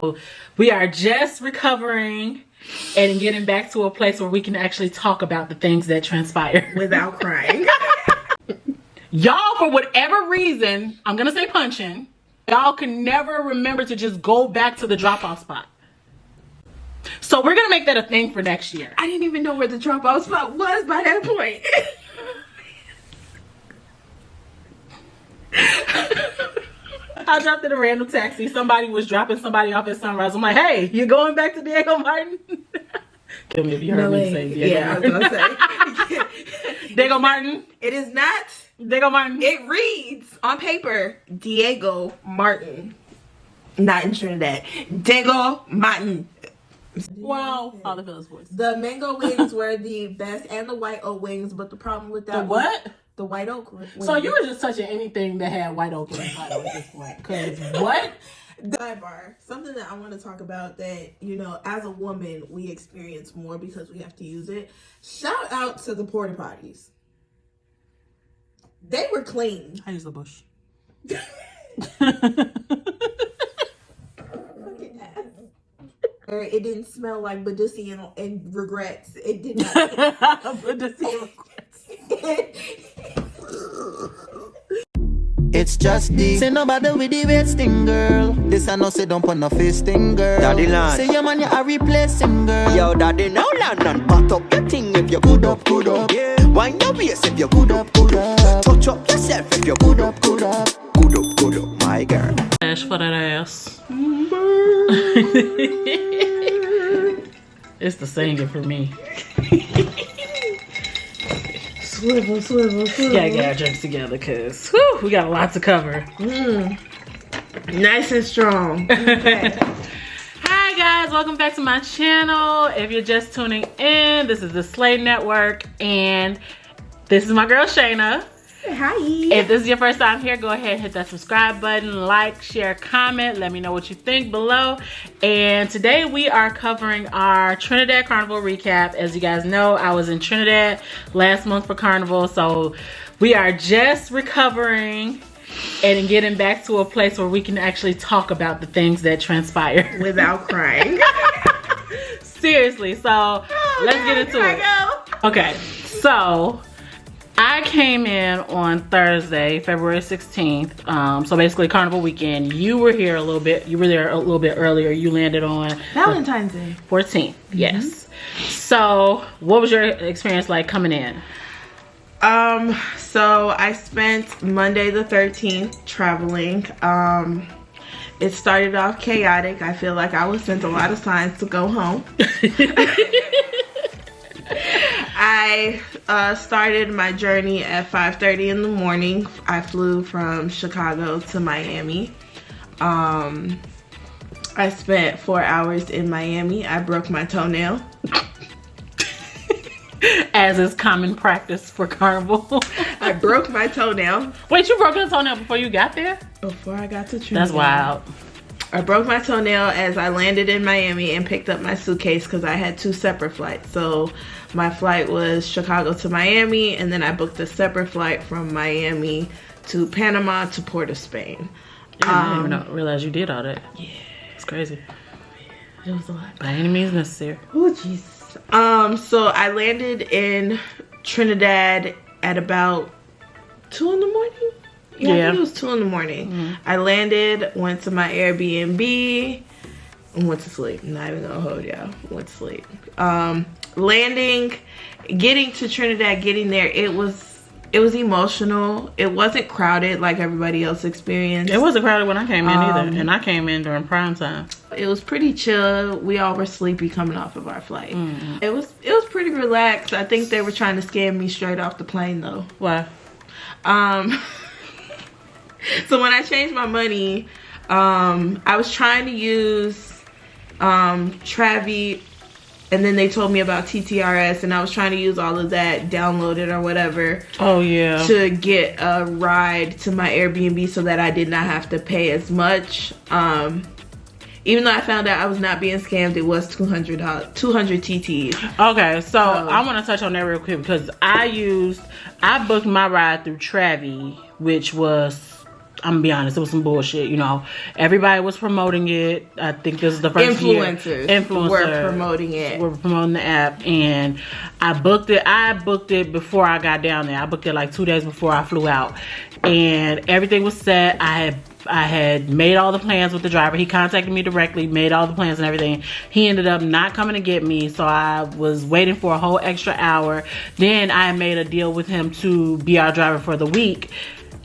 We are just recovering and getting back to a place where we can actually talk about the things that transpired without crying. Y'all, for whatever reason, I'm gonna say punching, y'all can never remember to just go back to the drop-off spot. So we're gonna make that a thing for next year. I didn't even know where the drop-off spot was by that point. I dropped in a random taxi. Somebody was dropping somebody off at Sunrise. I'm like, hey, you going back to Diego Martin? Kill me if you heard me say Diego Martin. I was gonna say. Diego Martin? It is not Diego Martin. It reads on paper Diego Martin. Not in Trinidad. Diego Martin. Wow. All the Phillips voice. The mango wings were the best and the white oak wings, but the problem with that the what? The white oak wings. So you were just touching anything that had white oak in the title at this point. Cause what? Sidebar. Something that I want to talk about that, you know, as a woman, we experience more because we have to use it. Shout out to the porta potties. They were clean. I use the bush. It didn't smell like Badussi and regrets. It did not. Badussi and regrets. It's just the say nobody with the wasting girl. This I know say don't put no fisting girl. Daddy land. Say your man you are replacing girl. Yo daddy now land and pat up your thing if you good up, good up. Yeah. Wind your waist if you good up, good up. Touch up yourself if you good up, good up. Good up, good up, my girl. Ash for that ass. It's the singing for me. Swivel, swivel, swivel. Gotta get our drinks together, cause we got a lot to cover. Nice and strong. Okay. Hi guys, welcome back to my channel. If you're just tuning in, this is the Slay Network, and this is my girl Shayna. Hi. If this is your first time here, go ahead and hit that subscribe button, like, share, comment, let me know what you think below. And today we are covering our Trinidad Carnival recap. As you guys know, I was in Trinidad last month for Carnival, so we are just recovering and getting back to a place where we can actually talk about the things that transpired without crying. Seriously, so let's get into it. Okay, so I came in on Thursday, February 16th. So basically Carnival weekend. You were here a little bit. You were there a little bit earlier. You landed on Valentine's Day. 14th, yes. So what was your experience like coming in? So I spent Monday the 13th traveling. It started off chaotic. I feel like I was sent a lot of signs to go home. I started my journey at 5:30 in the morning. I flew from Chicago to Miami. I spent 4 hours in Miami. I broke my toenail. As is common practice for Carnival. I broke my toenail. Wait, you broke your toenail before you got there? Before I got to Trinidad. That's wild. I broke my toenail as I landed in Miami and picked up my suitcase because I had 2 separate flights. So my flight was Chicago to Miami, and then I booked a separate flight from Miami to Panama to Port of Spain. I didn't even realize you did all that. Yeah. It's crazy. It was a lot. By any means necessary. Oh, Jesus. So I landed in Trinidad at about 2 in the morning. Yeah, I think it was 2 in the morning. I landed, went to my Airbnb, and went to sleep. I'm not even gonna hold y'all. Went to sleep. Landing, getting to Trinidad, getting there, it was emotional. It wasn't crowded like everybody else experienced. It wasn't crowded when I came in either, and I came in during prime time. It was pretty chill. We all were sleepy coming off of our flight. It was pretty relaxed. I think they were trying to scam me straight off the plane though. Why? So when I changed my money, I was trying to use Travi, and then they told me about TTRS, and I was trying to use all of that, download it or whatever. Oh yeah. To get a ride to my Airbnb so that I did not have to pay as much. Even though I found out I was not being scammed, it was $200 TTs. Okay, so I want to touch on that real quick because I booked my ride through Travi, which was I'm gonna be honest, it was some bullshit. You know, everybody was promoting it. I think this is the first influencers were promoting it. We're promoting the app, and I booked it before I got down there. I booked it like 2 days before I flew out, and everything was set. I had made all the plans with the driver. He contacted me directly, made all the plans and everything. He ended up not coming to get me, so I was waiting for a whole extra hour. Then I made a deal with him to be our driver for the week.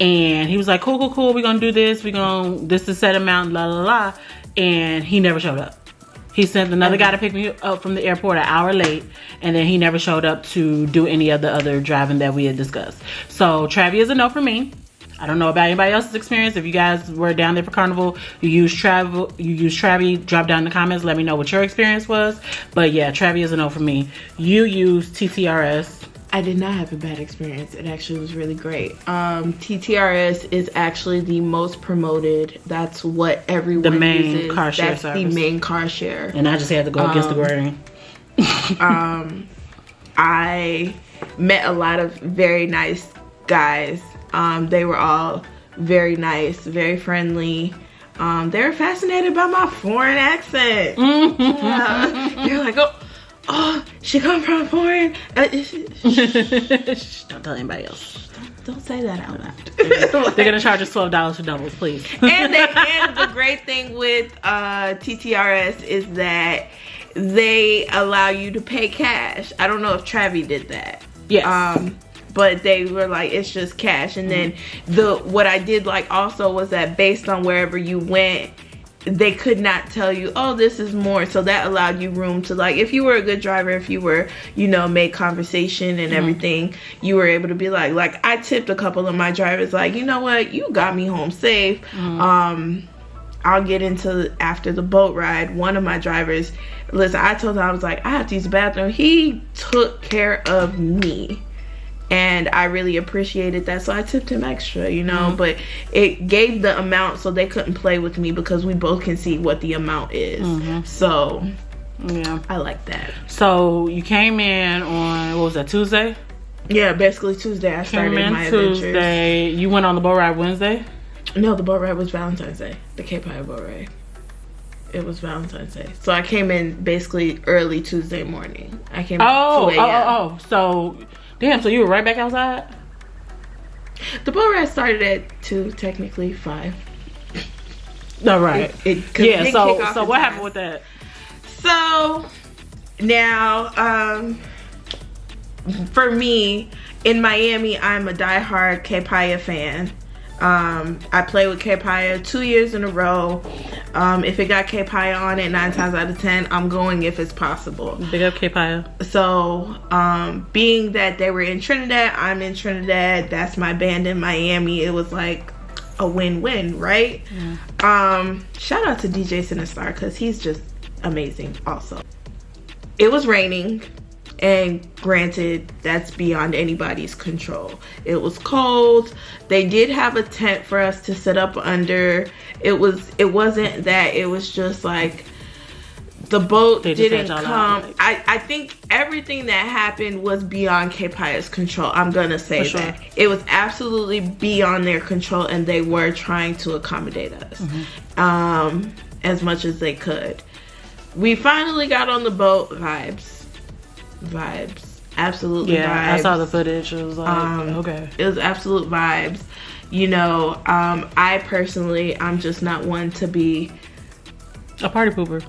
And he was like, cool, we're gonna do this. This is set amount, la la la. And he never showed up. He sent another guy to pick me up from the airport an hour late, and then he never showed up to do any of the other driving that we had discussed. So Travi is a no for me. I don't know about anybody else's experience. If you guys were down there for Carnival, you use Travi, drop down in the comments, let me know what your experience was. But yeah, Travi is a no for me. You use TTRS. I did not have a bad experience. It actually was really great. TTRS is actually the most promoted. That's what everyone uses. The main car share That's service. the main car share. And I just had to go against the grain. I met a lot of very nice guys. They were all very nice, very friendly. They were fascinated by my foreign accent. Yeah. They're like, oh, she come from foreign. Don't tell anybody else. Don't say that out loud. They're gonna charge us $12 for doubles, please. And the great thing with TTRS is that they allow you to pay cash. I don't know if Travi did that. Yes. But they were like, it's just cash. And then what I did like also was that based on wherever you went, they could not tell you, oh, this is more. So that allowed you room to, like, if you were a good driver, if you were, you know, made conversation and everything, you were able to be like I tipped a couple of my drivers, like, you know what, you got me home safe. I'll get into after the boat ride. One of my drivers, listen, I told him, I was like, I have to use the bathroom. He took care of me. And I really appreciated that, so I tipped him extra, you know. But it gave the amount so they couldn't play with me because we both can see what the amount is. So yeah, I like that. So you came in on, what was that, Tuesday? Yeah, basically Tuesday. I started my Tuesday. adventures. You went on the boat ride Wednesday? No, the boat ride was Valentine's Day. The Cape High boat ride. It was Valentine's Day. So I came in basically early Tuesday morning. I came at 2 a.m. So damn, so you were right back outside? The boat ride started at 2, technically 5. All right. Yeah, so what happened with that? So now, for me, in Miami, I'm a diehard Cape High fan. I play with Cape High 2 years in a row. If it got Cape High on it, 9 times out of 10, I'm going if it's possible. Big up Cape High. So, being that they were in Trinidad, I'm in Trinidad, that's my band in Miami, it was like a win-win, right? Shout out to DJ Sinistar, because he's just amazing also. It was raining. And granted, that's beyond anybody's control. It was cold. They did have a tent for us to sit up under. It wasn't that. It was just like the boat didn't come. I think everything that happened was beyond Cape High's control. I'm gonna say that. It was absolutely beyond their control, and they were trying to accommodate us as much as they could. We finally got on the boat. Vibes, absolutely. Yeah, vibes. I saw the footage. It was like okay, it was absolute vibes. You know, I personally, I'm just not one to be a party pooper.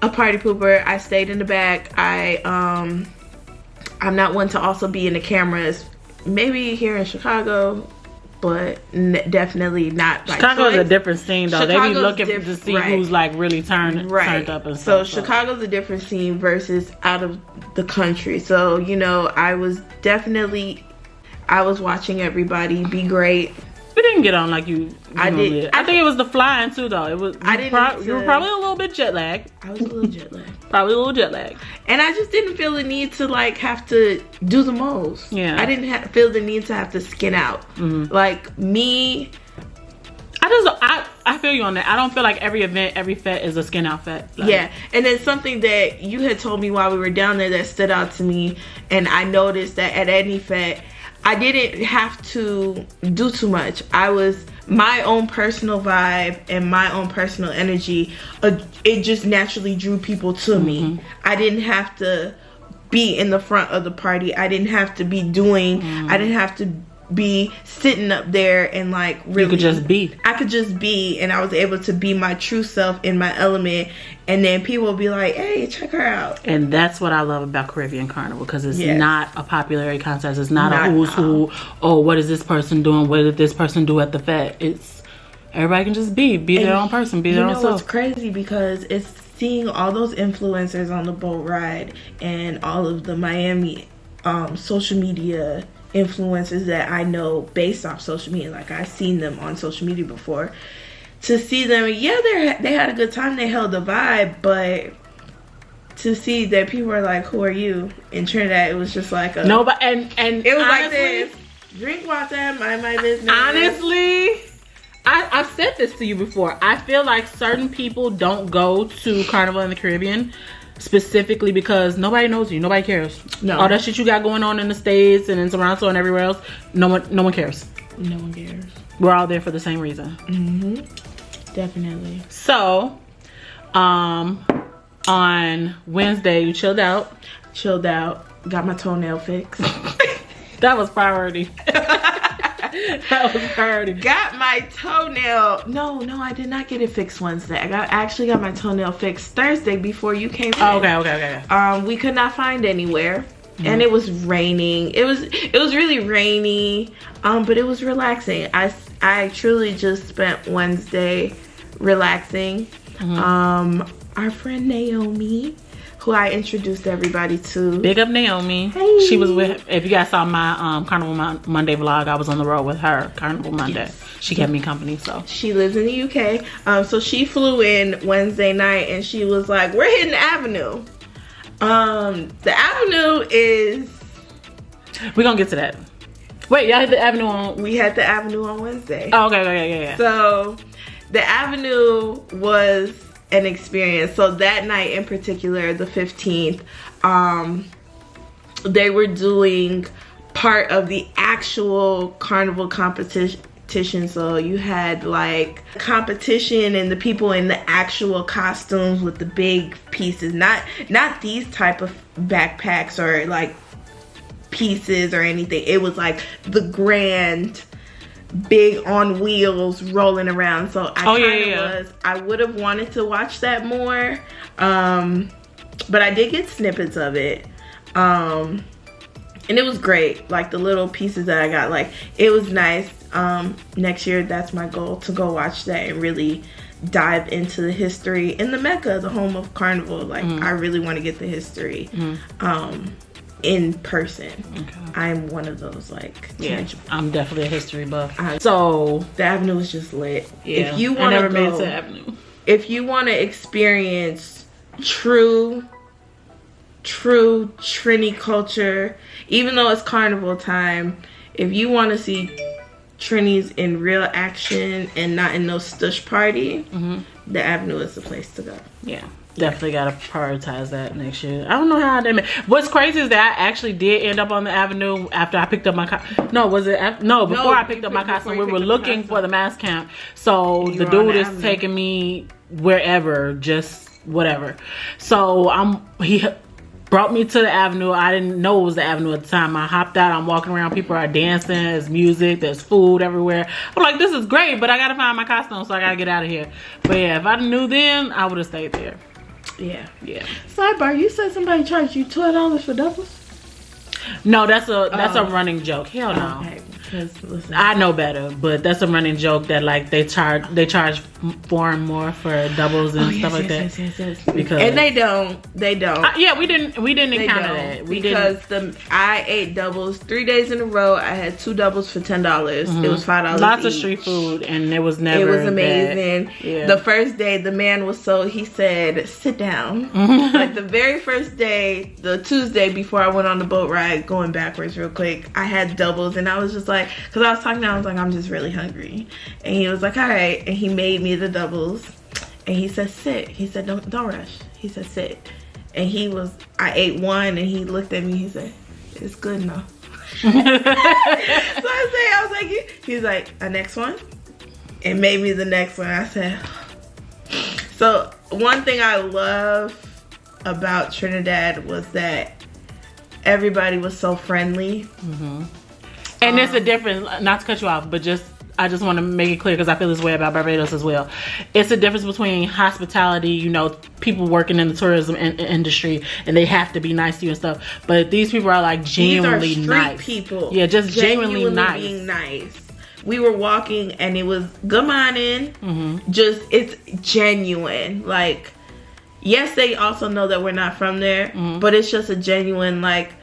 I stayed in the back. I'm not one to also be in the cameras. Maybe here in Chicago, but definitely not. Chicago's a different scene though. Chicago's, they be looking to see who's like really turned up and stuff. So Chicago's a different scene versus out of the country. So, you know, I was watching everybody be great. We didn't get on like you did. I think it was the flying too though. It was you were probably a little bit jet lagged. I was a little jet lagged. Probably a little jet lagged. And I just didn't feel the need to like have to do the most. Yeah. I didn't feel the need to have to skin out. Like me, I feel you on that. I don't feel like every event, every fet is a skin out fet. Like, yeah. And then something that you had told me while we were down there that stood out to me, and I noticed that at any fet, I didn't have to do too much. I was my own personal vibe and my own personal energy, it just naturally drew people to me. I didn't have to be in the front of the party. I didn't have to be doing, I didn't have to be sitting up there and like really. You could just be. I could just be, and I was able to be my true self in my element, and then people will be like, hey, check her out. And that's what I love about Caribbean Carnival, because it's not a popularity contest. It's not a who's who. Oh, what is this person doing? What did this person do at the Fed? It's everybody can just be their own person, be their own self. You know what's crazy, because it's seeing all those influencers on the boat ride and all of the Miami social media influencers that I know based off social media. Like, I've seen them on social media before. To see them, they had a good time, they held the vibe, but to see that people are like, who are you? In Trinidad, it was just like and it was honestly, like this. Drink water, mind my business. Honestly, I've said this to you before. I feel like certain people don't go to Carnival in the Caribbean specifically because nobody knows you, nobody cares. No, all that shit you got going on in the States and in Toronto and everywhere else, no one cares. No one cares. We're all there for the same reason. Definitely. So, on Wednesday, you chilled out, got my toenail fixed. That was priority. That was priority. Got my toenail. No, I did not get it fixed Wednesday. I actually got my toenail fixed Thursday before you came in. Oh, okay. We could not find anywhere. And it was raining. It was really rainy. But it was relaxing. I truly just spent Wednesday relaxing. Our friend Naomi, who I introduced everybody to. Big up Naomi. Hey. She was with, if you guys saw my Carnival Monday vlog, I was on the road with her, Carnival Monday. Yes. She kept me company, so. She lives in the UK. So she flew in Wednesday night and she was like, we're hitting the Avenue. The Avenue is... We're gonna get to that. Wait, y'all hit the Avenue on... We had the Avenue on Wednesday. Oh, okay, yeah. So the Avenue was an experience. So that night in particular, the 15th, they were doing part of the actual carnival competition. So you had like competition and the people in the actual costumes with the big pieces, not these type of backpacks or like pieces or anything. It was like the grand big on wheels rolling around. So I would have wanted to watch that more, but I did get snippets of it, and it was great. Like the little pieces that I got, like it was nice. Next year, that's my goal, to go watch that and really dive into the history in the Mecca, the home of Carnival. Like I really want to get the history in person. I'm one of those, like, tangible. I'm definitely a history buff. So the Avenue is just lit. Yeah, if you want to made it to the Avenue. If you want to experience true Trini culture, even though it's Carnival time, if you want to see Trinis in real action and not in no stush party, the Avenue is the place to go. Yeah, definitely gotta prioritize that next year. I don't know how they made. What's crazy is that I actually did end up on the Avenue after I picked up my before I picked up my costume. We were looking for the mass camp, so the dude is taking me wherever, just whatever. So he brought me to the Avenue. I didn't know it was the Avenue at the time. I hopped out. I'm walking around. People are dancing. There's music. There's food everywhere. I'm like, this is great, but I gotta find my costume, so I gotta get out of here. But yeah, if I knew then, I would have stayed there. Yeah. Sidebar, you said somebody charged you $12 for doubles? No, that's a running joke. Hell no. Okay. Listen, I know better, but that's a running joke that like they charge more for doubles and stuff like that. Yes. Because they don't. Yeah, we didn't encounter that. I ate doubles 3 days in a row. I had 2 doubles for $10. It was $5. Lots each. of street food, and it was never. It was amazing. Yeah. The first day, the man was he said, "Sit down." Like the very first day, the Tuesday before I went on the boat ride, going backwards real quick, I had doubles, and I was just like, because I was talking to him, I was like, I'm just really hungry, and he was like, all right, and he made me the doubles, and he said, sit. He said, don't rush. He said, sit. And I ate one, and he looked at me, he said, it's good enough. So I was like, he's like, a next one? it made me the next one. I said, so one thing I love about Trinidad was that everybody was so friendly. Mm-hmm. And there's a difference, not to cut you off, but I just want to make it clear because I feel this way about Barbados as well. It's a difference between hospitality, you know, people working in the tourism industry, and they have to be nice to you and stuff. But these people are like genuinely these are street nice people. Yeah, just genuinely nice. Being nice. We were walking and it was good morning. Mm-hmm. Just, it's genuine. Like, yes, they also know that we're not from there, but it's just a genuine, like,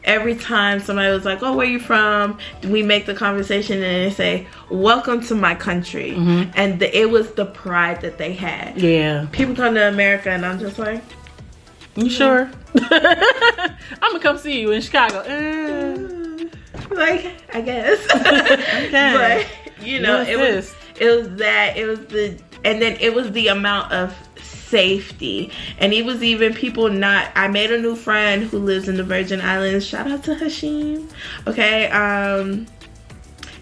every time somebody was like, oh, where you from? We make the conversation and they say, welcome to my country. And it was the pride that they had. Yeah. People come to America and I'm just like, you sure? I'm gonna come see you in Chicago. Like, I guess. Okay. But, you know, it was the amount of safety. And it was even people not, I made a new friend who lives in the Virgin Islands. Shout out to Hashim. Okay.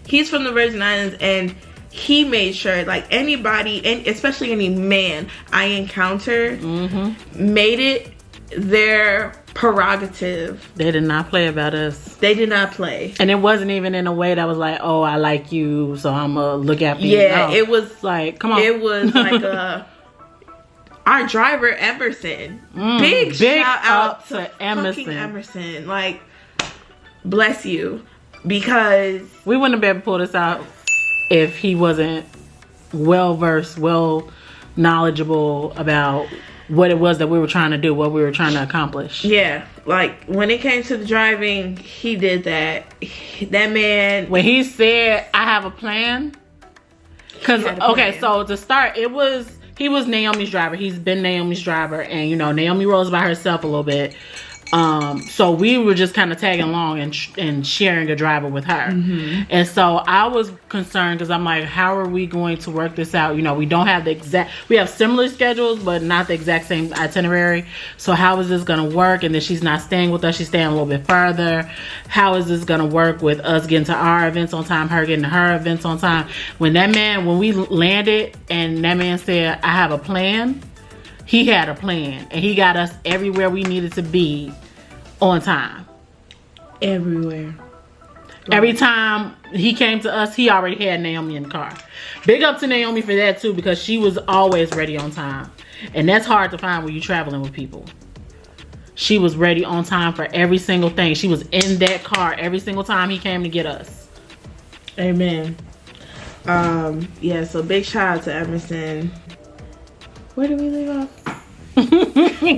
He's from the Virgin Islands, and he made sure, like, anybody, and especially any man I encountered, made it their prerogative. They did not play about us. They did not play. And it wasn't even in a way that was like, oh, I like you, so I'm gonna look after you. Yeah, no. it was like, come on. It was like our driver Emerson. Big shout out to Emerson. Like, bless you, because we wouldn't have been able to pull this out if he wasn't well versed, well knowledgeable about what it was that we were trying to do, what we were trying to accomplish. Yeah, like when it came to the driving, he did that. That man, when he said, I have a plan. Because, okay, so to start, he was Naomi's driver. He's been Naomi's driver. And, you know, Naomi rolls by herself a little bit. So we were just kind of tagging along and sharing a driver with her. And so I was concerned because I'm like, how are we going to work this out? You know, we don't have we have similar schedules, but not the exact same itinerary. So how is this going to work? And then she's not staying with us. She's staying a little bit further. How is this going to work with us getting to our events on time, her getting to her events on time? When we landed and that man said, I have a plan. He had a plan, and he got us everywhere we needed to be on time. Everywhere. Every time he came to us, he already had Naomi in the car. Big up to Naomi for that too, because she was always ready on time. And that's hard to find when you're traveling with people. She was ready on time for every single thing. She was in that car every single time he came to get us. Amen. Yeah, so big shout out to Emerson. Where did we leave off?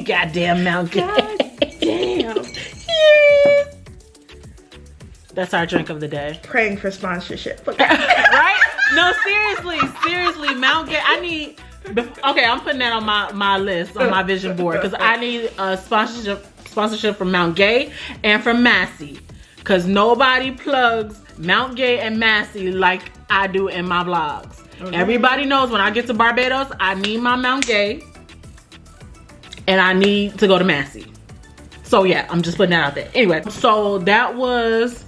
Goddamn Mount Gay. Goddamn. Yes. That's our drink of the day. Praying for sponsorship. Right? No, seriously, Mount Gay. Okay, I'm putting that on my list, on my vision board, because I need a sponsorship from Mount Gay and from Massey, because nobody plugs Mount Gay and Massey like I do in my vlogs. Okay. Everybody knows when I get to Barbados, I need my Mount Gay and I need to go to Massey. So yeah, I'm just putting that out there. Anyway, so that was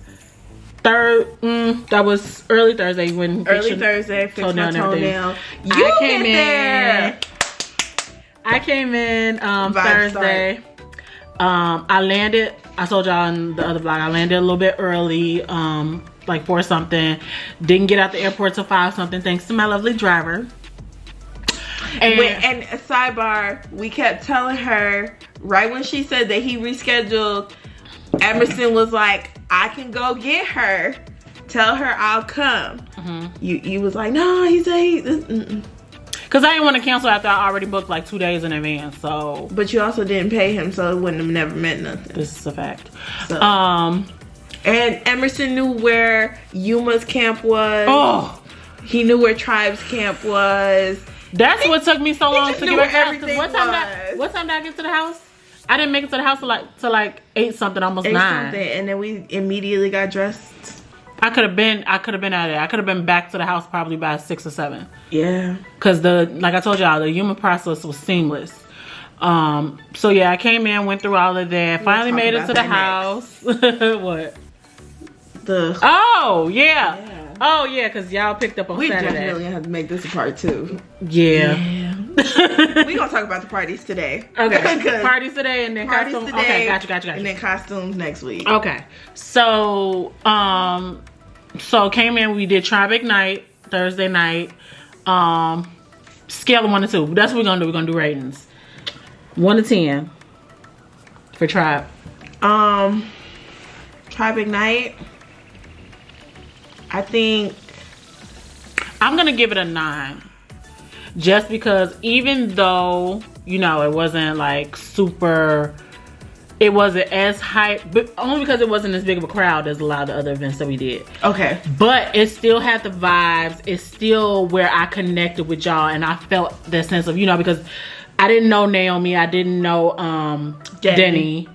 early Thursday when Thursday, fixed my toenail. I came in Thursday. I landed, I told y'all in the other vlog, I landed a little bit early, like 4 something. Didn't get out the airport till 5 something, thanks to my lovely driver. And a sidebar, we kept telling her, right when she said that he rescheduled, Emerson was like, I can go get her. Tell her I'll come. You was like, no, he said because I didn't want to cancel after I already booked like 2 days in advance. So, but you also didn't pay him, so it wouldn't have never meant nothing. This is a fact. So, and Emerson knew where Yuma's camp was. Oh, he knew where Tribe's camp was. That's what took me so long to get back. Everything what time did I get to the house? I didn't make it to the house till like 8 something, almost 9. And then we immediately got dressed. I could have been out of there. I could have been back to the house probably by 6 or 7. Yeah. Cause like I told y'all, the human process was seamless. So yeah, I came in, went through all of that, finally made it to the house. What? Yeah. Oh yeah, because y'all picked up on Saturday. We definitely have to make this a part 2. Yeah. We gonna talk about the parties today. Okay. Parties today and then costumes. Today, okay, gotcha. And then costumes next week. Okay. So came in, we did Tribe Night Thursday night. Scale of 1 to 2. That's what we're gonna do. We're gonna do ratings. 1 to 10 for Tribe. Tribe Ignite, I think I'm gonna give it a 9, just because even though, you know, it wasn't like super, it wasn't as hype, but only because it wasn't as big of a crowd as a lot of the other events that we did. Okay. But it still had the vibes. It's still where I connected with y'all, and I felt that sense of, you know, because I didn't know Naomi, I didn't know Denny,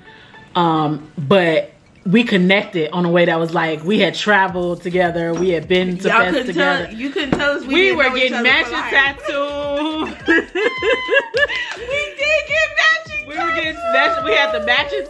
but we connected on a way that was like, we had traveled together, we had been to fest together. You couldn't tell us we were getting matching tattoos. We did get matching. We were getting matching. We had the matching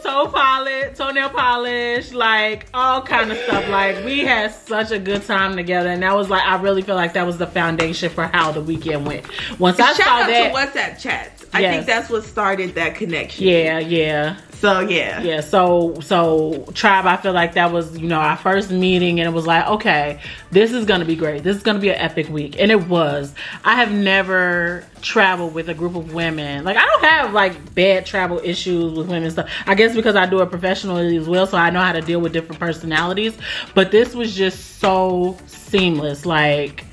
toenail polish, like all kind of stuff. Like we had such a good time together, and that was like, I really feel like that was the foundation for how the weekend went. Once I saw that, shout out to WhatsApp chats. I think that's what started that connection. Yeah. So yeah. So Tribe, I feel like that was, you know, our first meeting, and it was like, okay, this is gonna be great. This is gonna be an epic week, and it was. I have never traveled with a group of women. Like I don't have like bad travel issues with women and stuff. I guess because I do it professionally as well, so I know how to deal with different personalities. But this was just so seamless. Like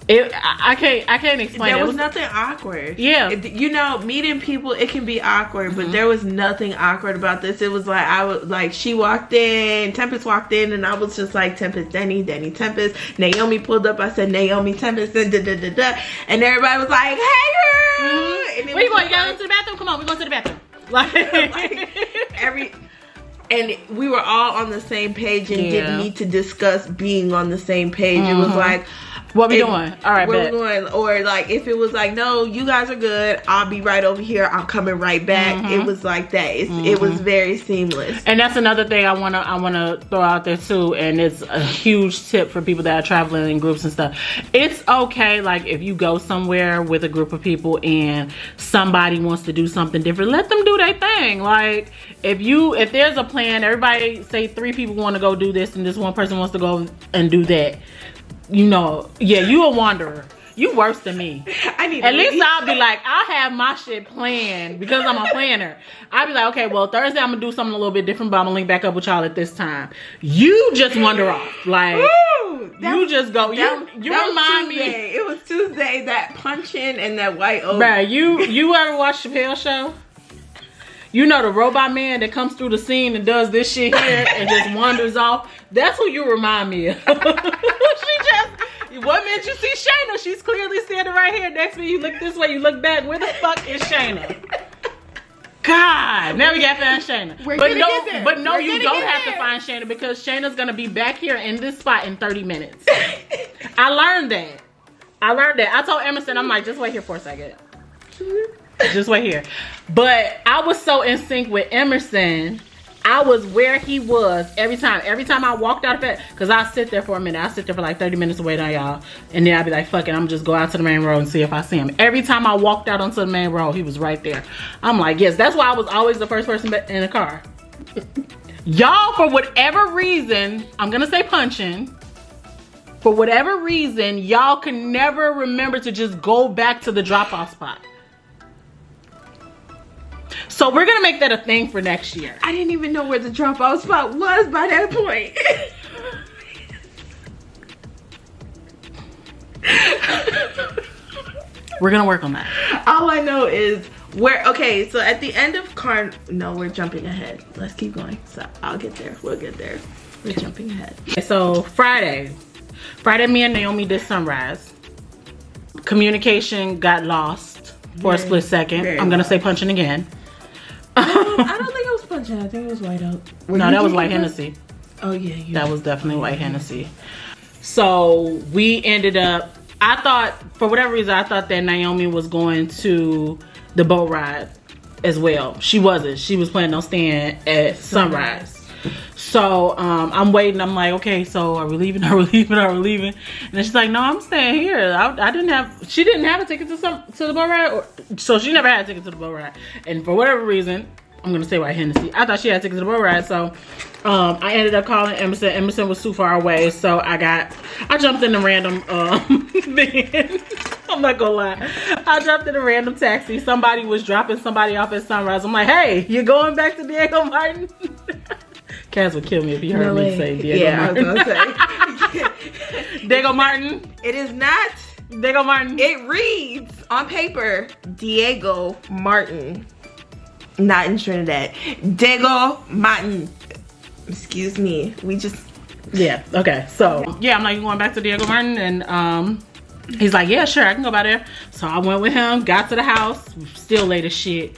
I can't explain. There was nothing awkward. Yeah. You know, meeting people, it can be awkward, but there was nothing awkward about this. It was like, she walked in, Tempest walked in, and I was just like, Tempest, Denny, Tempest. Naomi pulled up, I said, Naomi, Tempest, and and everybody was like, hey girl. And where you going? You going to the bathroom? Come on, we're going to the bathroom. And we were all on the same page and didn't need to discuss being on the same page. It was like, what we doing? All right, where we going? Or like, if it was like, no, you guys are good, I'll be right over here, I'm coming right back. It was like that. It was very seamless. And that's another thing I wanna throw out there too, and it's a huge tip for people that are traveling in groups and stuff. It's okay, like if you go somewhere with a group of people and somebody wants to do something different, let them do their thing. Like if there's a plan, everybody say 3 people want to go do this and this one person wants to go and do that. You know, you a wanderer. You worse than me. At least I'll be like, I'll have my shit planned because I'm a planner. I'll be like, okay, well, Thursday I'm going to do something a little bit different, but I'm going to link back up with y'all at this time. You just wander off. Like, you just go. You remind me. It was Tuesday, that punching and that white oak. Bruh, you ever watch Chappelle's show? You know the robot man that comes through the scene and does this shit here and just wanders off? That's who you remind me of. What made you see Shayna? She's clearly standing right here next to me. You look this way, you look back. Where the fuck is Shayna? God, now we got to find Shayna. But no, you don't have to find Shayna because Shayna's gonna be back here in this spot in 30 minutes. I learned that. I told Emerson, I'm like, just wait here for a second. Just wait here. But I was so in sync with Emerson. I was where he was every time I walked out of bed, because I sit there for a minute. I sit there for like 30 minutes away on y'all, and then I'd be like, fuck it, I'm just go out to the main road and see if I see him. Every time I walked out onto the main road, he was right there. I'm like, yes, that's why I was always the first person in the car. Y'all, for whatever reason, I'm gonna say punching, for whatever reason, y'all can never remember to just go back to the drop-off spot. So we're gonna make that a thing for next year. I didn't even know where the drop-off spot was by that point. We're gonna work on that. All I know is okay, so at the end of no, we're jumping ahead. Let's keep going. So I'll get there. We'll get there. We're jumping ahead. So Friday, me and Naomi did sunrise. Communication got lost for a split second. I'm gonna say punching again. I don't think it was punching. I think it was white out. No, that was white Hennessy. Oh yeah, that was definitely white Hennessy. So we ended up, I thought, for whatever reason, I thought that Naomi was going to the boat ride as well. She wasn't. She was planning on staying at sunrise. So I'm waiting. I'm like, okay, so are we leaving? Are we leaving? Are we leaving? And then she's like, no, I'm staying here. She didn't have a ticket to the boat ride, so she never had a ticket to the boat ride. And for whatever reason, I'm gonna say why Hennessy, I thought she had a ticket to the boat ride. So I ended up calling Emerson. Emerson was too far away, so I jumped in a random van. I'm not gonna lie. I jumped in a random taxi. Somebody was dropping somebody off at Sunrise. I'm like, hey, you going back to Diego Martin? Kaz would kill me if he heard me say Diego Martin. I was gonna say. Diego Martin. It is not Diego Martin. It reads on paper Diego Martin. Not in Trinidad. Diego Martin. Excuse me. We just. Yeah, okay. So, yeah, I'm like, you going back to Diego Martin? And he's like, yeah, sure, I can go by there. So I went with him, got to the house, still late as shit.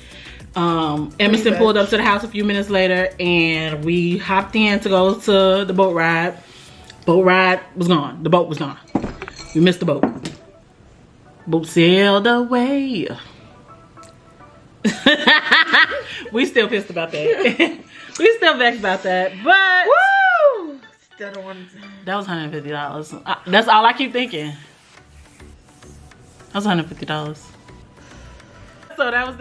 Emerson pulled up to the house a few minutes later, and we hopped in to go to the boat ride. Boat ride was gone. The boat was gone. We missed the boat. Boat sailed away. We still pissed about that. We still vexed about that, but woo! Still don't want to. That was $150. That's all I keep thinking. That was $150. So that was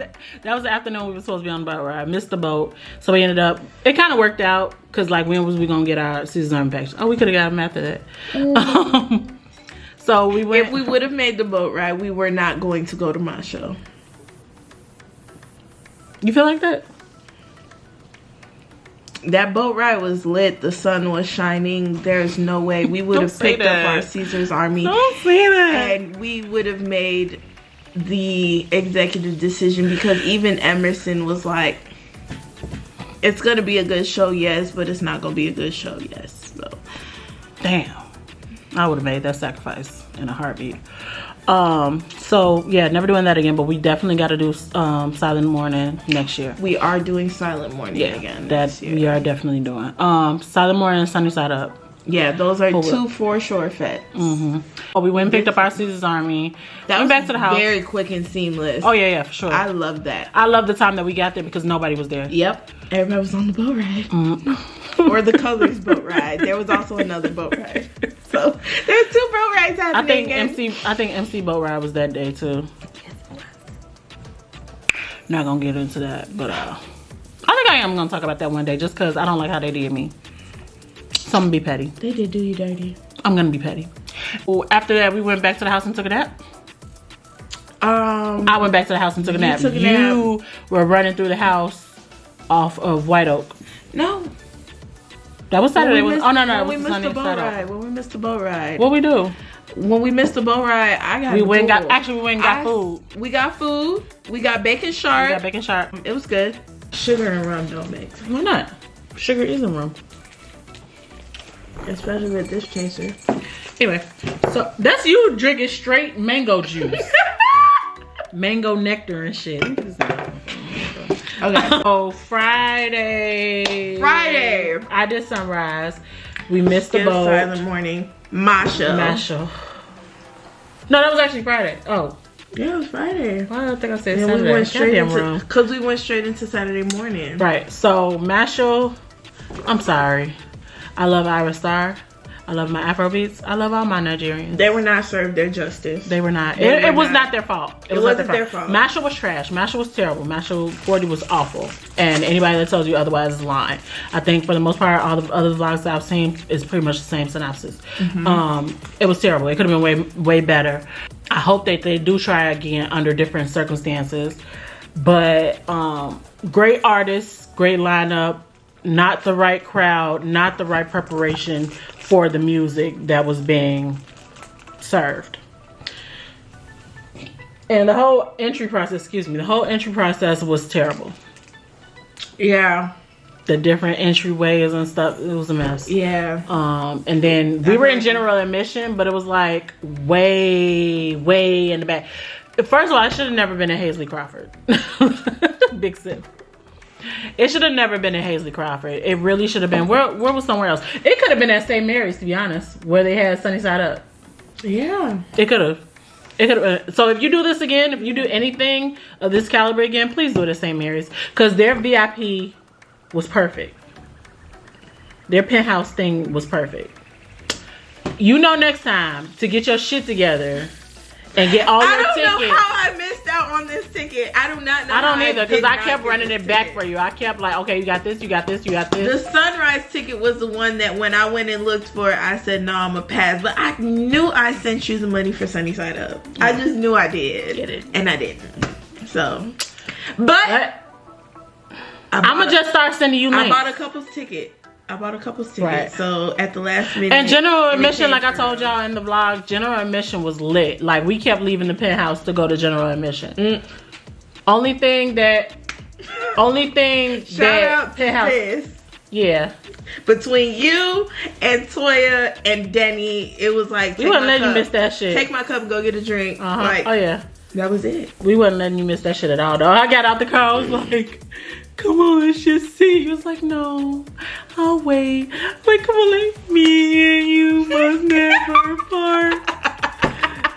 the afternoon we were supposed to be on the boat ride. Missed the boat, so we ended up. It kind of worked out because like when was we gonna get our Caesar army package? Oh, we could have got them after that. So we went. If we would have made the boat ride, we were not going to go to my show. You feel like that? That boat ride was lit. The sun was shining. There's no way we would have picked up our Caesar's Army. Don't say that. And we would have made the executive decision because even Emerson was like, it's going to be a good show, yes, but it's not going to be a good show, yes. So, damn. I would have made that sacrifice in a heartbeat. So yeah, never doing that again, but we definitely got to do Silent Morning next year. We are doing Silent Morning again that we are definitely doing. Silent Morning and Sunny Side Up. Yeah, those are two for-sure fets. Oh, we went and picked up our Caesar's Army. That went back to the house. Very quick and seamless. Oh yeah, for sure. I love that. I love the time that we got there because nobody was there. Yep, everybody was on the boat ride. Or the Colors boat ride. There was also another boat ride. So there's two boat rides happening. I think MC boat ride was that day too. Not gonna get into that, but I think I am gonna talk about that one day just because I don't like how they did me. So I'm gonna be petty. They did do you dirty. I'm gonna be petty. Well, after that, we went back to the house and took a nap. I went back to the house and took a nap. You were running through the house off of White Oak. No. That was Saturday. When we missed the boat ride. What we do? When we missed the boat ride, we went and got food. We got food. We got bacon sharp. It was good. Sugar and rum don't mix. Why not? Sugar is in rum. Especially with this chaser. Anyway, so that's you drinking straight mango juice. Mango nectar and shit. Okay. So Friday. I did Sunrise. We missed the boat. Silent Morning. Masha. No, that was actually Friday. Oh. Yeah, it was Friday. Why do I think I said Saturday? Because we went straight into Saturday morning. Right. So Masha, I'm sorry. I love Ira Star. I love my Afrobeats. I love all my Nigerians. They were not served their justice. They were not. It was not their fault. It wasn't their fault. Masha was trash. Masha was terrible. Masha 40 was awful. And anybody that tells you otherwise is lying. I think for the most part, all the other vlogs that I've seen is pretty much the same synopsis. It was terrible. It could have been way better. I hope that they do try again under different circumstances. But great artists, great lineup. Not the right crowd, not the right preparation for the music that was being served. And the whole entry process was terrible. Yeah. The different entryways and stuff, it was a mess. Yeah. And then we were in general admission, but it was like way in the back. First of all, I should have never been in Hazley Crawford. Big sip. It should have never been in Hazley Crawford. It really should have been. Where was somewhere else? It could have been at St. Mary's, to be honest, where they had Sunny Side Up. Yeah. It could have. So if you do this again, if you do anything of this caliber again, please do it at St. Mary's. Because their VIP was perfect. Their penthouse thing was perfect. You know, next time to get your shit together and get all your tickets. I don't know how I missed out on this ticket. I do not know. I don't either, because I kept running it back for you. I kept like, okay, you got this, you got this, you got this. The sunrise ticket was the one that when I went and looked for it, I said, no, I'm a pass. But I knew I sent you the money for Sunny Side Up. Yeah. I just knew I did. Get it. And I didn't. So, but I'm going to just start sending you links. I bought a couple's ticket. Right. So at the last minute. And general admission, like I told y'all in the vlog, general admission was lit. Like, we kept leaving the penthouse to go to general admission. Only thing that Shout out penthouse. To this. Yeah. Between you and Toya and Denny, it was like, we wouldn't let you miss that shit. Take my cup and go get a drink. Like, oh yeah. That was it. We wasn't letting you miss that shit at all, though. I got out the car, I was like, come on, let's just see. He was like, no, I'll wait. I'm like, come on, like, me and you must never part.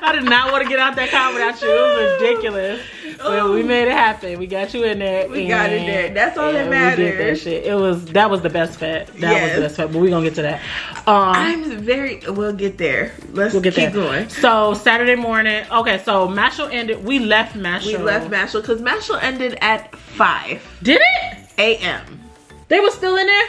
I did not want to get out that car without you. It was ridiculous. But we made it happen. We got you in there. We got in there. That's all that matters. We did that shit. That was the best fet. That was the best fet. But we're gonna get to that. We'll get there. Let's keep going. So Saturday morning. Okay, so Mashal ended. We left Mashal. Because Mashal ended at 5. Did it? A.M. They were still in there?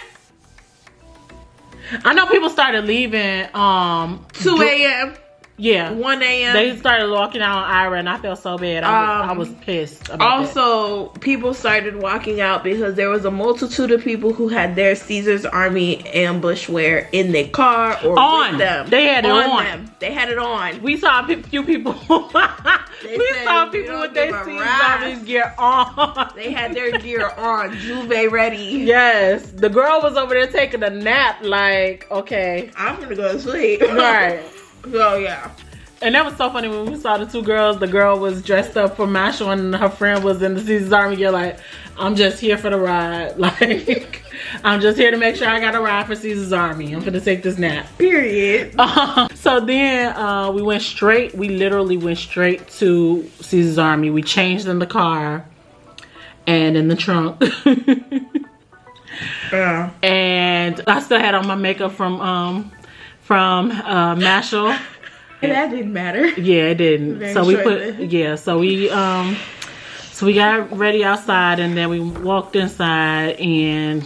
I know people started leaving 2 a.m. Yeah. 1 a.m. They started walking out on Ira and I felt so bad. I was pissed about that. People started walking out because there was a multitude of people who had their Caesar's Army ambush wear in their car or with them. They had it on. They had it on. We saw a few people. We saw people with their Caesar's Army gear on. They had their gear on. Juve ready. Yes. The girl was over there taking a nap like, okay. I'm gonna go to sleep. Right. So yeah. And that was so funny when we saw the two girls. The girl was dressed up for Mashal and her friend was in the Caesar's Army gear like, I'm just here for the ride. Like, I'm just here to make sure I got a ride for Caesar's Army. I'm gonna take this nap. Period. So then we literally went straight to Caesar's Army. We changed in the car and in the trunk. Yeah. And I still had on my makeup from Mashal. And that didn't matter. Yeah, it didn't. Very so we shortly. so we got ready outside and then we walked inside and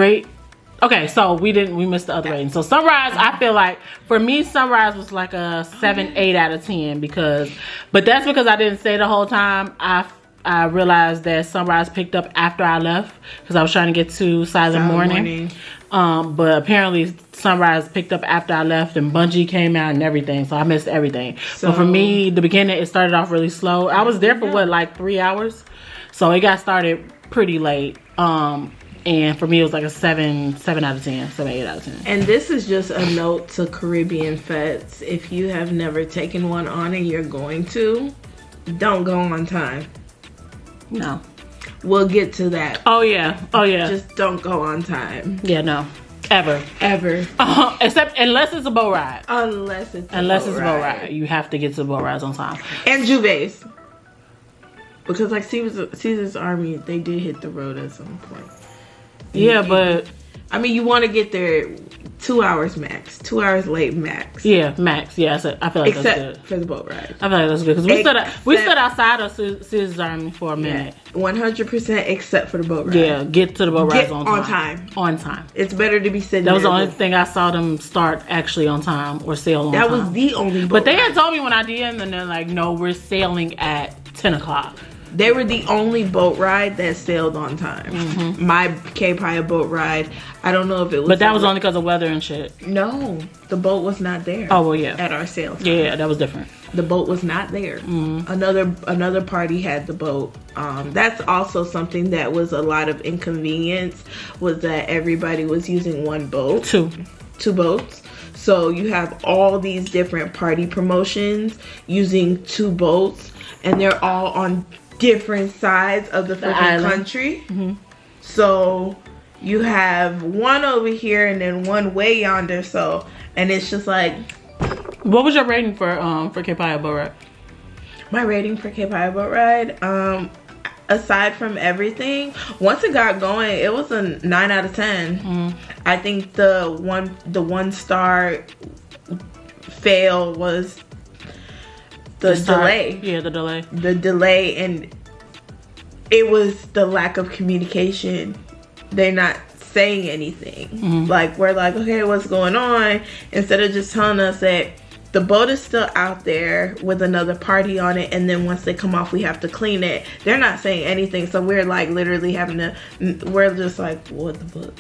so we missed the other rating. So Sunrise, I feel like for me Sunrise was like a 7-8 out of 10 but that's because I didn't stay the whole time. I realized that Sunrise picked up after I left because I was trying to get to Silent Morning. But apparently Sunrise picked up after I left and Bungie came out and everything. So I missed everything. So for me, the beginning, it started off really slow. I was there for like 3 hours. So it got started pretty late. And for me, it was like a 7 out of 10, 7-8 out of 10. And this is just a note to Caribbean fetes. If you have never taken one on and you're going to, don't go on time. No. We'll get to that. Oh yeah. Just don't go on time. Yeah, no. Ever. Except unless it's a boat ride. Unless it's a boat ride. You have to get to the boat rides on time. And Juve's. Because like Caesar's Army, they did hit the road at some point. Yeah, but I mean, you want to get there 2 hours max. 2 hours late max. Yeah, max. Yeah, I feel like that's good. Except for the boat ride. I feel like that's good because we stood outside of Caesar's Army for a minute. 100% except for the boat ride. Yeah, get to the boat rides on time. On time. It's better to be sitting That was the only thing I saw them start actually on time or sail on time. That was the only boat But they ride. had told me when I did and then they're like, no, we're sailing at 10 o'clock. They were the only boat ride that sailed on time. Mm-hmm. My Cape Hyatt boat ride, I don't know if it was... But that was only because of weather and shit. No, the boat was not there. Oh, well, yeah. At our sail time. Yeah, that was different. The boat was not there. Mm-hmm. Another party had the boat. That's also something that was a lot of inconvenience, was that everybody was using one boat. Two boats. So you have all these different party promotions using 2 boats, and they're all on different sides of the freaking country. Mm-hmm. So you have one over here and then one way yonder. So, and it's just like, what was your rating for Cape Hyatt boat ride? My rating for Cape Hyatt boat ride, aside from everything, once it got going, it was a 9 out of 10. I think the one star fail was the delay. Yeah, the delay. The delay, and it was the lack of communication. They're not saying anything. Like, we're like, okay, what's going on? Instead of just telling us that the boat is still out there with another party on it, and then once they come off, we have to clean it. They're not saying anything, so we're like literally having to, we're just like, what the fuck?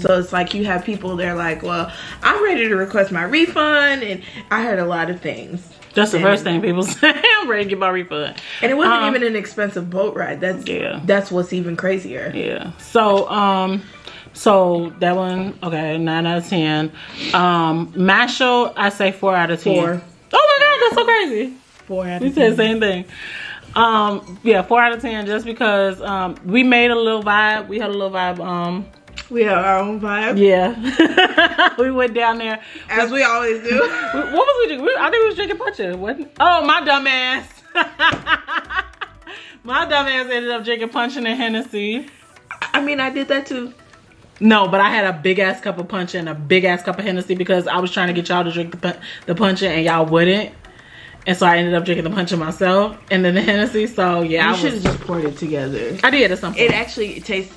So it's like you have people, they're like, well, I'm ready to request my refund, and I heard a lot of things. That's the first thing people say. I'm ready to get my refund. And it wasn't even an expensive boat ride. That's what's even crazier. Yeah. So that one, okay, 9 out of 10. Mashal, I say 4 out of 10. 4. Oh my God, that's so crazy. 4 out of 10. We said the same thing. Yeah, 4 out of 10, just because we made a little vibe. We had a little vibe. We have our own vibe. Yeah. We went down there. As we always do. What was we drinking? I think we was drinking punch. Wasn't? Oh, my dumb ass. My dumb ass ended up drinking punch and Hennessy. I mean, I did that too. No, but I had a big ass cup of punch and a big ass cup of Hennessy because I was trying to get y'all to drink the punch and y'all wouldn't. And so I ended up drinking the punch myself and then the Hennessy. So yeah, you should have just poured it together. I did at some point. It actually tastes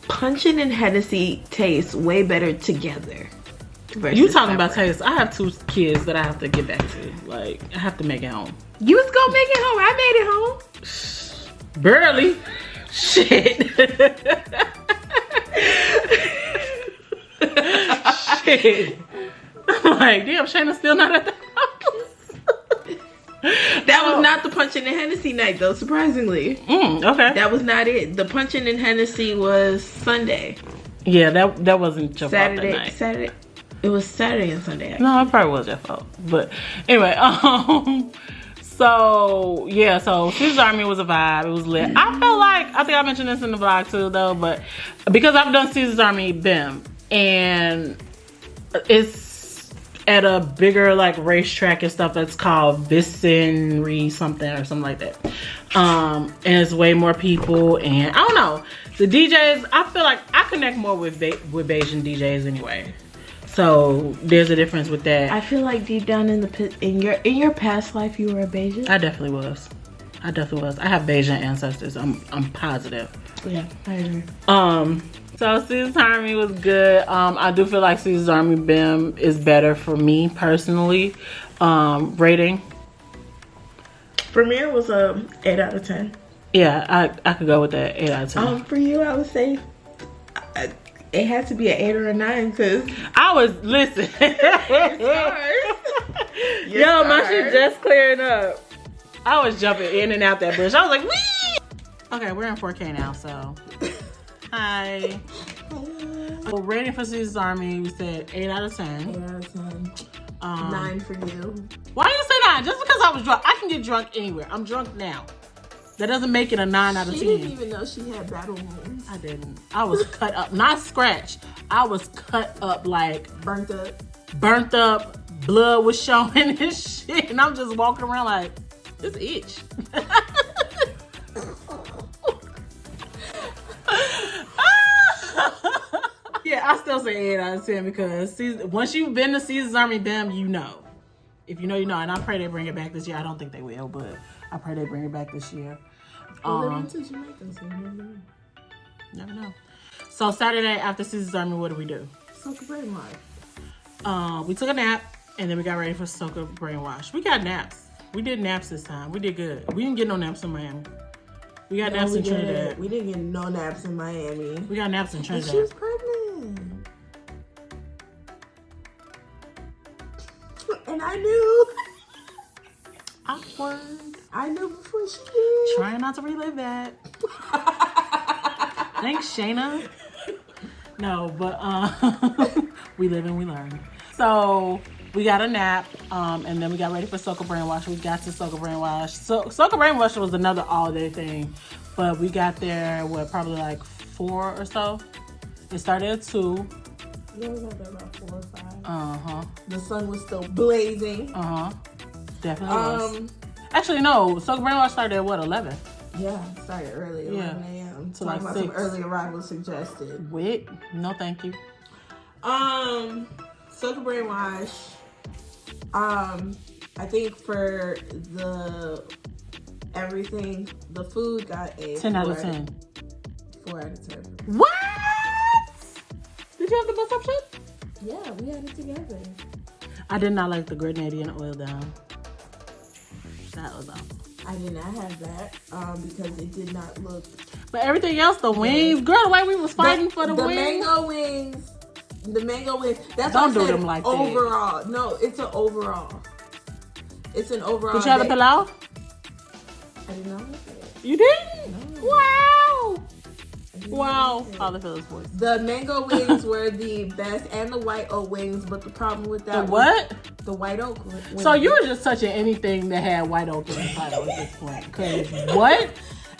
Punchin and Hennessy taste way better together. You talking about taste? I have 2 kids that I have to get back to. Like, I have to make it home. You was gonna make it home. I made it home. Barely. Shit. Shit. I'm like, damn, Shayna's still not at the house. That was not the Punchin and Hennessy night, though, surprisingly. Okay. That was not it. The Punchin and Hennessy was Sunday. Yeah, that wasn't your fault that night. Saturday. It was Saturday and Sunday. Actually. No, it probably was your fault. But anyway, so yeah, so Caesar's Army was a vibe. It was lit. I felt like, I think I mentioned this in the vlog too, though, but because I've done Caesar's Army BIM, and it's at a bigger like racetrack and stuff that's called Vicinry something or something like that. And it's way more people, and I don't know, the DJs, I feel like I connect more with Bayesian DJs anyway. So there's a difference with that. I feel like deep down in the pit, in your past life, you were a Bayesian. I definitely was. I have Bayesian ancestors. I'm positive. Yeah, I agree. So Caesar's Army was good. I do feel like Caesar's Army BIM is better for me personally. Rating. For me, it was a 8 out of 10. Yeah, I could go with that 8 out of 10. For you, I would say it had to be an 8 or a 9 because I was listen. Yo, my shit just clearing up. I was jumping in and out that bush. I was like, wee! Okay, we're in 4K now, so. Hi. So rating for Caesar's Army, we said 8 out of 10. 8 out of 10. 9 for you. Why do you say 9? Just because I was drunk. I can get drunk anywhere. I'm drunk now. That doesn't make it a 9 out of 10. She didn't even know she had battle wounds. I didn't. I was cut up. Not scratched. I was cut up like... Burnt up. Burnt up. Blood was showing and shit. And I'm just walking around like, this itch. Yeah, I still say 8 out of 10 because once you've been to Caesar's Army BIM, you know. If you know, you know. And I pray they bring it back this year. I don't think they will, but I pray they bring it back this year. Never know. So Saturday after Caesar's Army, what do we do? Soca Brainwash. We took a nap and then we got ready for Soca Brainwash. We got naps. We did naps this time. We did good. We didn't get no naps in Miami. We got naps in Trinidad. We didn't get no naps in Miami. We got naps in Trinidad. And she was pregnant. And I knew. Awkward. I knew before she did. Trying not to relive that. Thanks, Shayna. No, but we live and we learn. So we got a nap, and then we got ready for Soca Brainwash. We got to Soca Brainwash. So Soca Brainwash was another all-day thing, but we got there, probably like 4 or so. It started at 2. Yeah, we got there about 4 or 5. Uh-huh. The sun was still blazing. Uh-huh. Definitely was. Actually, no. Soca Brainwash started at what, 11? Yeah, started early, 11 a.m. So Talking like about 6. some early arrival suggested. Wait, no thank you. Soak brainwash. I think for everything, the food got a 10 out of 10. 4 out of 10. What? Did you have the bus up shit? Yeah, we had it together. I did not like the grenadier oil down. That was awful. I did not have that because it did not look. But everything else, the wings, girl, the way we was fighting for the wings. The mango wings. That's Don't what I do said, them like that. overall. No, it's an overall. It's an overall. Did you have a pilau? I did not like it. You didn't? No. Wow. Wow. All the Phillips boys. The mango wings were the best, and the white oak wings, but the problem with that The what? The white oak wings. So you were just touching anything that had white oak in the title at this point. Cause what?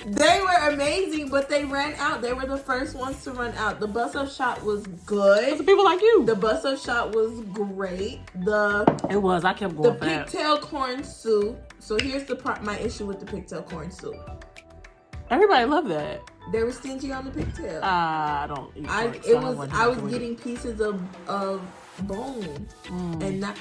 They were amazing, but they ran out. They were the first ones to run out. The bus-up shot was good. For people like you. The bus-up shot was great. It was. I kept going the fast. pigtail corn soup. So here's my issue with the pigtail corn soup. Everybody loved that. They were stingy on the pigtail. I don't eat pork, I was getting pieces of bone and not.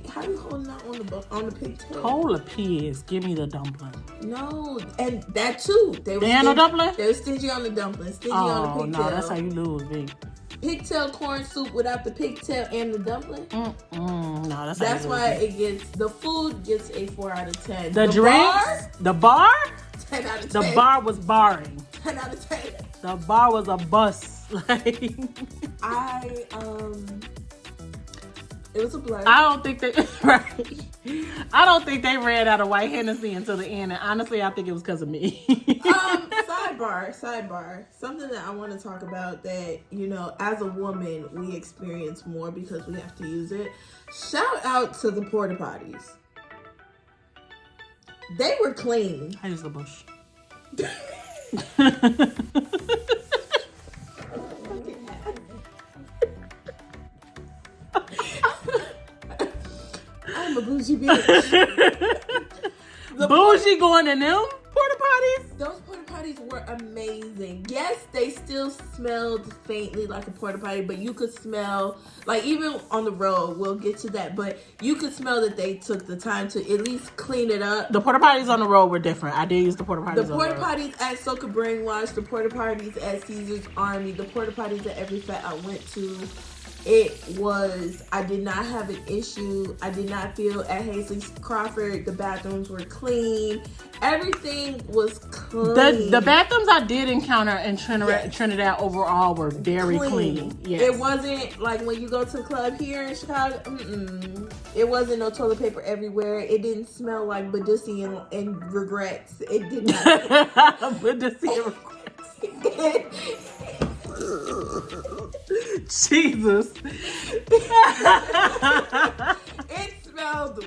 How you holding out on the pigtail? Cola pigs, give me the dumpling. No, and that too. They had no dumpling? They were stingy on the dumpling, stingy on the pigtail. No, that's how you lose, B. Pigtail corn soup without the pigtail and the dumpling. No, that's why it gets the food gets a 4 out of 10. The drinks, the bar, 10 out of 10. The bar was barring. 10 out of 10. The bar was a bus. Like it was a blur. I don't think they right. I don't think they ran out of white Hennessy until the end, and honestly, I think it was because of me. Sidebar. Something that I want to talk about that, as a woman, we experience more because we have to use it. Shout out to the porta potties. They were clean. I use the bush. I'm a bougie bitch. Bougie going in them porta potties? Those porta potties were amazing. Yes, they still smelled faintly like a porta potty, but you could smell, like even on the road, we'll get to that, but you could smell that they took the time to at least clean it up. The porta potties on the road were different. I did use the porta potties. The porta potties at Soca Brainwash, the porta potties at Caesar's Army, the porta potties at every fete I went to. I did not have an issue. I did not feel at Hazley's Crawford, the bathrooms were clean. Everything was clean. The bathrooms I did encounter in Trinidad overall were very clean. Yes. It wasn't like when you go to the club here in Chicago, it wasn't no toilet paper everywhere. It didn't smell like Badussi and regrets. It did not. Badussi and regrets. Jesus. It smelled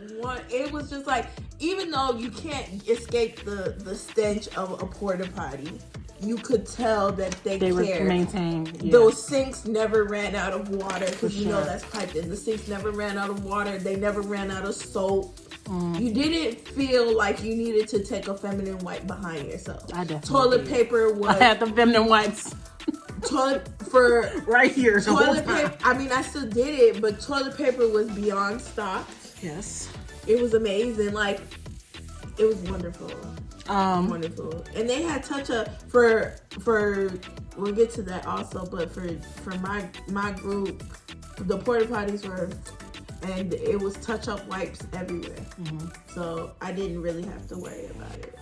it was just like, even though you can't escape the stench of a porta potty, you could tell that they cared. Were maintained. Yeah. Those sinks never ran out of water because know that's piped in. The sinks never ran out of water. They never ran out of soap. You didn't feel like you needed to take a feminine wipe behind yourself. I definitely Toilet paper was. I had the feminine wipes. For right here. Toilet paper. I mean, I still did it, but toilet paper was beyond stocked. Yes. It was amazing. Like, it was wonderful. Wonderful. And they had touch-up for we'll get to that also, but for my group, the porta potties were, and it was touch-up wipes everywhere. So I didn't really have to worry about it.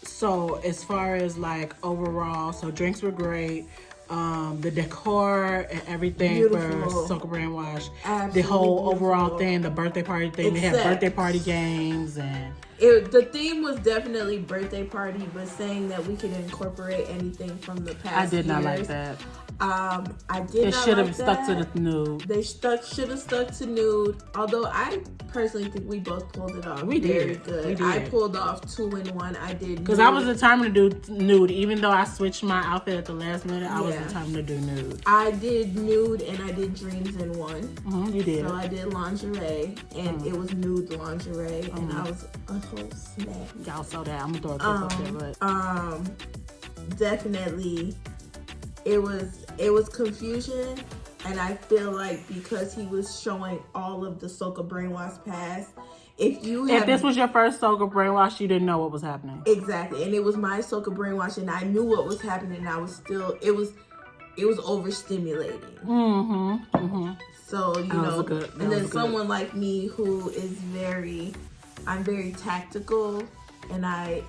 So as far as like overall, so drinks were great. The decor and everything Beautiful. for Soca Brainwash. Absolutely the whole beautiful. overall thing, the birthday party thing. They had birthday party games and the theme was definitely birthday party, but saying that we could incorporate anything from the past. I did not years. like that. I did. It should have stuck to the nude. They should have stuck to nude. Although I personally think we both pulled it off. We very did. good. We did. I pulled off 2 in 1. I did because I was determined to do nude, even though I switched my outfit at the last minute. I was determined to do nude. I did nude and I did dreams in one. You did. So I did lingerie and it was nude lingerie, and I was whole snack. Y'all saw that. I'm gonna throw a clip up there, but definitely, it was confusion, and I feel like because he was showing all of the Soca Brainwash past, if this was your first Soca Brainwash, you didn't know what was happening. Exactly, and it was my Soca Brainwash, and I knew what was happening, and I was still, it was overstimulating. So, you know, and then someone like me who is I'm very tactical, and I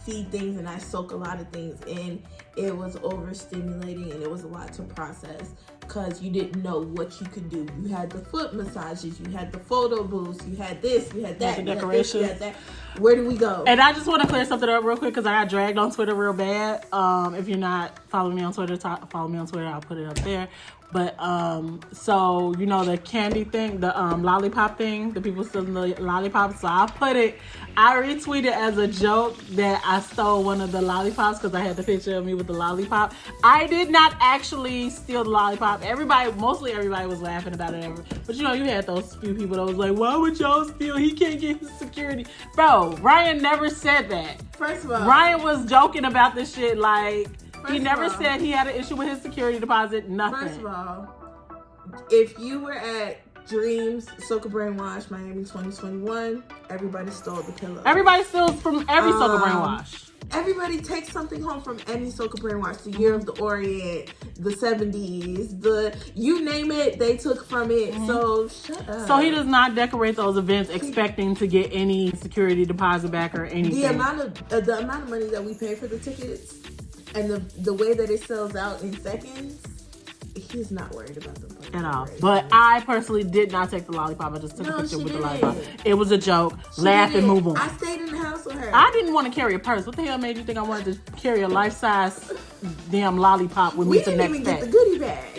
see things and I soak a lot of things in. It was overstimulating, and it was a lot to process because you didn't know what you could do. You had the foot massages, you had the photo booths, you had this, you had that, the decorations. You had that. Where do we go? And I just want to clear something up real quick because I got dragged on Twitter real bad. If you're not following me on Twitter, follow me on Twitter. I'll put it up there. But so you know the candy thing, the lollipop thing, the people stealing the lollipops. So I retweeted as a joke that I stole one of the lollipops because I had the picture of me with the lollipop. I did not actually steal the lollipop. Mostly everybody was laughing about it. But you know, you had those few people that was like, "Why would y'all steal? He can't get his security." Bro, Ryan never said that. First of all, Ryan was joking about this shit like. He never said he had an issue with his security deposit, nothing. First of all, if you were at Dreams, Soca Brainwash, Miami 2021, everybody stole the pillow. Everybody steals from every Soca Brainwash. Everybody takes something home from any Soca Brainwash. The Year of the Orient, the 70s, you name it, they took from it. So shut up. So he does not decorate those events expecting to get any security deposit back or anything. The amount of money that we pay for the tickets and the way that it sells out in seconds, he's not worried about them at all. But I personally did not take the lollipop. I just took a picture with the lollipop. It was a joke. Laugh and move on. I stayed in the house with her. I didn't want to carry a purse. What the hell made you think I wanted to carry a life-size damn lollipop with me to the next day? We didn't even get the goodie bag.